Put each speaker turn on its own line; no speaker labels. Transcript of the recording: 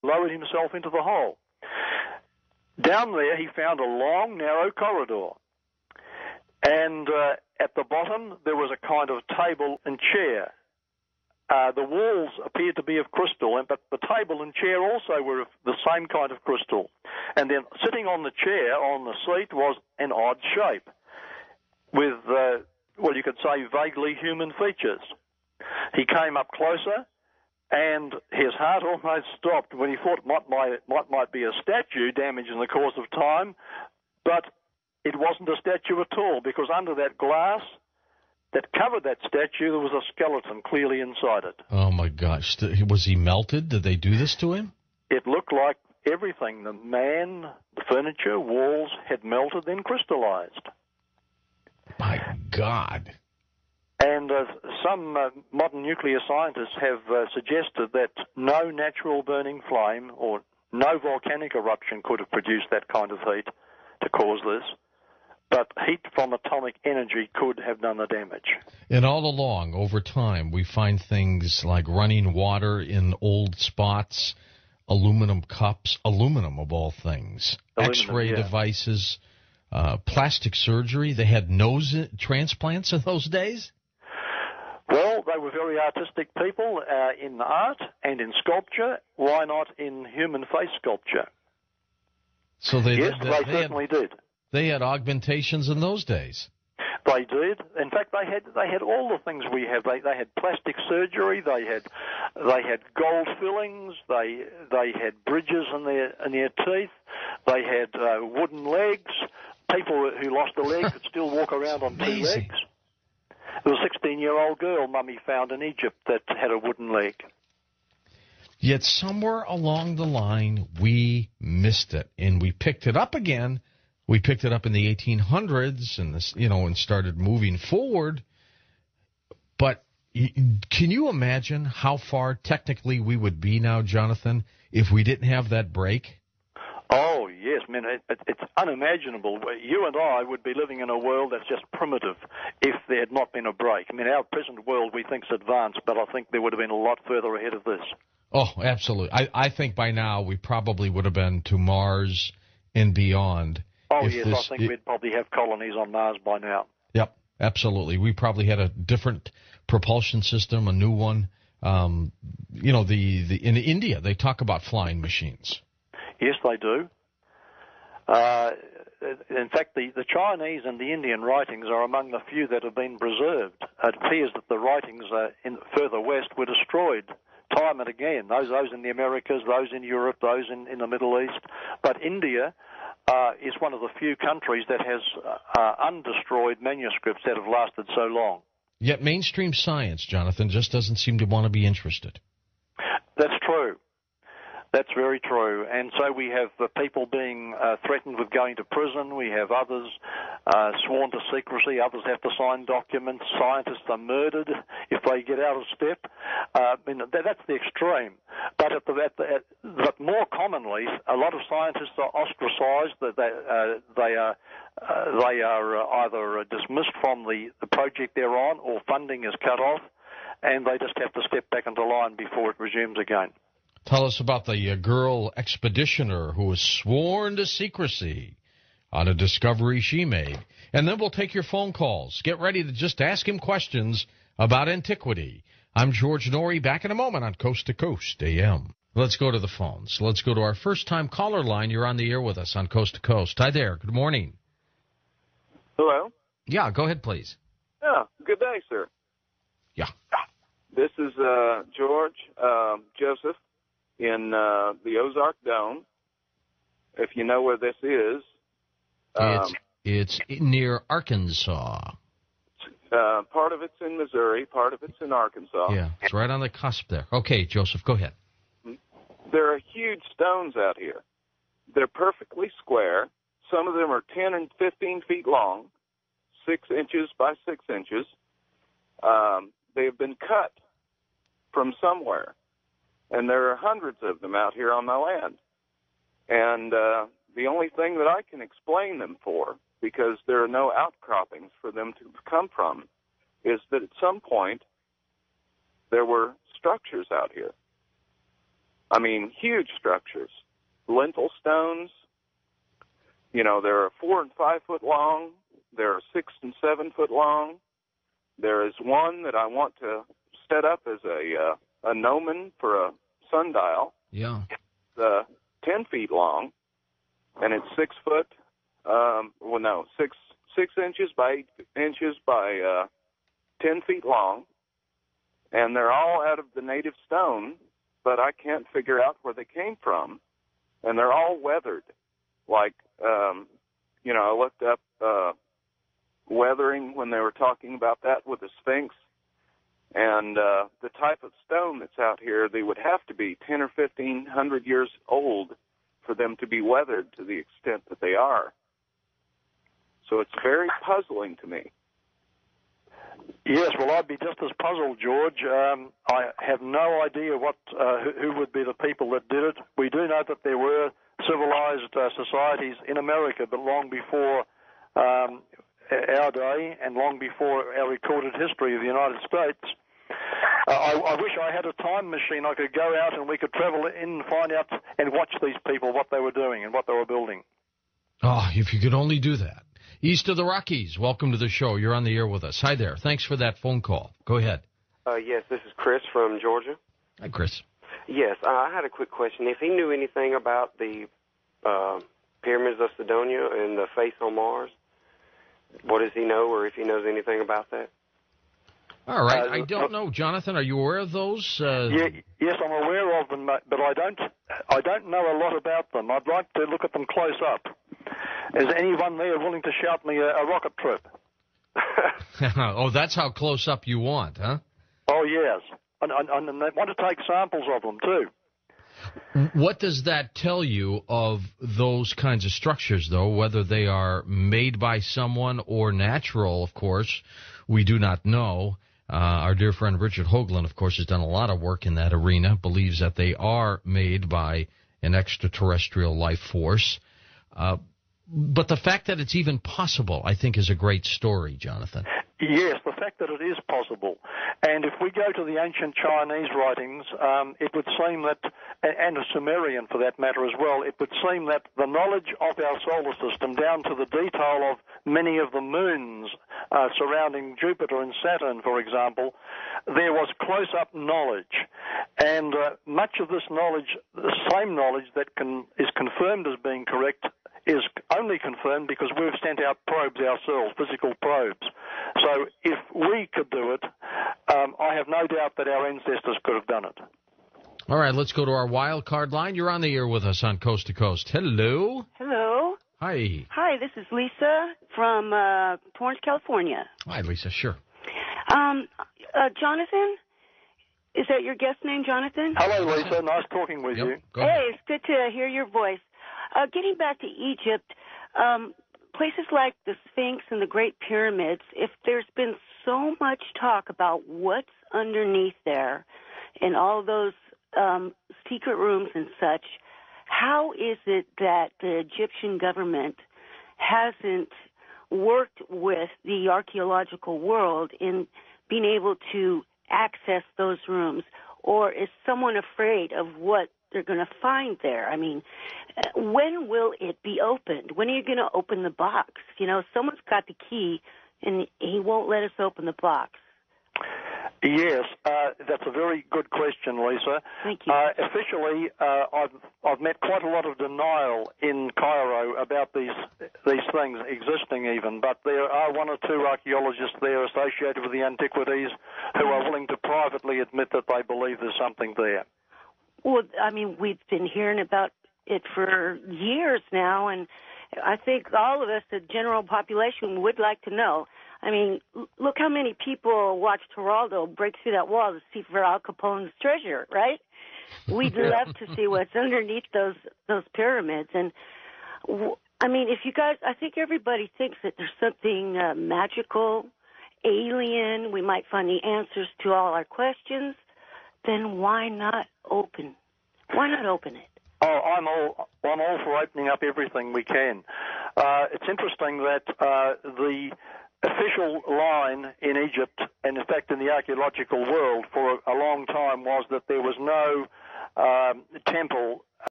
lowered himself into the hole. Down there, he found a long, narrow corridor. And at the bottom, there was a kind of table and chair. The walls appeared to be of crystal, but the table and chair also were of the same kind of crystal. And then sitting on the chair, on the seat, was an odd shape with, you could say, vaguely human features. He came up closer, and his heart almost stopped when he thought it might be a statue damaged in the course of time, but it wasn't a statue at all, because under that glass that covered that statue, there was a skeleton clearly inside it.
Oh, my gosh. Was he melted? Did they do this to him?
It looked like everything. The man, the furniture, walls had melted, then crystallized.
My God.
And some modern nuclear scientists have suggested that no natural burning flame or no volcanic eruption could have produced that kind of heat to cause this. But heat from atomic energy could have done the damage.
And all along, over time, we find things like running water in old spots, aluminum cups, aluminum of all things, X-ray devices, plastic surgery. They had nose transplants in those days?
Well, they were very artistic people in art and in sculpture. Why not in human face sculpture?
So they
certainly did.
They had augmentations in those days.
They did. In fact, they had all the things we have. They had plastic surgery. They had gold fillings. They had bridges in their teeth. They had wooden legs. People who lost a leg could still walk around on two legs. There was a 16-year-old girl Mummy found in Egypt that had a wooden leg.
Yet somewhere along the line, we missed it, and we picked it up again. We picked it up in the 1800s, and started moving forward. But can you imagine how far technically we would be now, Jonathan, if we didn't have that break?
Oh, yes. I mean, it's unimaginable. You and I would be living in a world that's just primitive if there had not been a break. I mean, our present world we think is advanced, but I think there would have been a lot further ahead of this.
Oh, absolutely. I think by now we probably would have been to Mars and beyond.
Oh, yes, I think we'd probably have colonies on Mars by now.
Yep, absolutely. We probably had a different propulsion system, a new one. In India, they talk about flying machines.
Yes, they do. In fact, the Chinese and the Indian writings are among the few that have been preserved. It appears that the writings further west were destroyed time and again, those in the Americas, those in Europe, those in the Middle East. But India is one of the few countries that has undestroyed manuscripts that have lasted so long.
Yet mainstream science, Jonathan, just doesn't seem to want to be interested.
That's true. That's very true. And so we have people being threatened with going to prison. We have others sworn to secrecy. Others have to sign documents. Scientists are murdered if they get out of step. That's the extreme. But but more commonly, a lot of scientists are ostracized. They are either dismissed from the project they're on, or funding is cut off, and they just have to step back into line before it resumes again.
Tell us about the girl expeditioner who was sworn to secrecy on a discovery she made. And then we'll take your phone calls. Get ready to just ask him questions about antiquity. I'm George Norrie, back in a moment on Coast to Coast AM. Let's go to the phones. Let's go to our first-time caller line. You're on the air with us on Coast to Coast. Hi there. Good morning.
Hello?
Yeah, go ahead, please.
Yeah, good day, sir.
Yeah.
This is George Joseph in the Ozark Dome, if you know where this is.
It's near Arkansas.
Part of it's in Missouri, part of it's in Arkansas.
Yeah, it's right on the cusp there. Okay, Joseph, go ahead.
There are huge stones out here. They're perfectly square. Some of them are 10 and 15 feet long, 6 inches by 6 inches. They have been cut from somewhere. And there are hundreds of them out here on my land. And the only thing that I can explain them for, because there are no outcroppings for them to come from, is that at some point there were structures out here. I mean, huge structures. Lintel stones, you know, they're 4 and 5 foot long. They're 6 and 7 foot long. There is one that I want to set up as a gnomon for a sundial.
Yeah.
It's 10 feet long, and it's 6 foot. 6 inches by 8 inches by 10 feet long, and they're all out of the native stone, but I can't figure out where they came from, and they're all weathered. Like, you know, I looked up weathering when they were talking about that with the Sphinx, and the type of stone that's out here, they would have to be 10 or 1,500 years old for them to be weathered to the extent that they are. So it's very puzzling to me.
Yes, well, I'd be just as puzzled, George. I have no idea who would be the people that did it. We do know that there were civilized societies in America, but long before our day and long before our recorded history of the United States. I wish I had a time machine. I could go out and we could travel in and find out and watch these people, what they were doing and what they were building.
Oh, if you could only do that. East of the Rockies, welcome to the show. You're on the air with us. Hi there. Thanks for that phone call. Go ahead.
Yes, this is Chris from Georgia.
Hi, Chris.
Yes, I had a quick question. If he knew anything about the pyramids of Sidonia and the face on Mars, what does he know, or if he knows anything about that?
All right. I don't know. Jonathan, are you aware of those?
Yes, I'm aware of them, but I don't know a lot about them. I'd like to look at them close up. Is anyone there willing to shout me a rocket trip?
Oh, that's how close up you want, huh?
Oh, yes. And they want to take samples of them, too.
What does that tell you of those kinds of structures, though, whether they are made by someone or natural, of course? We do not know. Our dear friend Richard Hoagland, of course, has done a lot of work in that arena, believes that they are made by an extraterrestrial life force. But the fact that it's even possible, I think, is a great story, Jonathan.
Yes, the fact that it is possible. And if we go to the ancient Chinese writings, it would seem that, and a Sumerian for that matter as well, it would seem that the knowledge of our solar system, down to the detail of many of the moons surrounding Jupiter and Saturn, for example, there was close-up knowledge. And much of this knowledge, the same knowledge that is confirmed as being correct, is only confirmed because we've sent out probes ourselves, physical probes. So if we could do it, I have no doubt that our ancestors could have done it.
All right, let's go to our wild card line. You're on the air with us on Coast to Coast. Hello.
Hello.
Hi.
Hi, this is Lisa from Torrance, California.
Hi, Lisa. Sure.
Jonathan? Is that your guest name, Jonathan?
Hello, Lisa. Nice talking with you.
Go ahead.
Hey, it's good to hear your voice. Getting back to Egypt, places like the Sphinx and the Great Pyramids, if there's been so much talk about what's underneath there and all those secret rooms and such, how is it that the Egyptian government hasn't worked with the archaeological world in being able to access those rooms? Or is someone afraid of what they're going to find there? I mean, when will it be opened? When are you going to open the box? You know, someone's got the key, and he won't let us open the box.
Yes, that's a very good question, Lisa.
Thank you.
Officially, I've met quite a lot of denial in Cairo about these things existing even, but there are one or two archaeologists there associated with the antiquities who are willing to privately admit that they believe there's something there.
Well, I mean, we've been hearing about it for years now, and I think all of us, the general population, would like to know. I mean, look how many people watched Geraldo break through that wall to see for Al Capone's treasure, right? We'd love to see what's underneath those pyramids. And, I mean, if you guys, I think everybody thinks that there's something magical, alien, we might find the answers to all our questions, then why not open? Why not open it?
Oh, I'm all for opening up everything we can. It's interesting that the official line in Egypt, and in fact in the archaeological world for a long time, was that there was no temple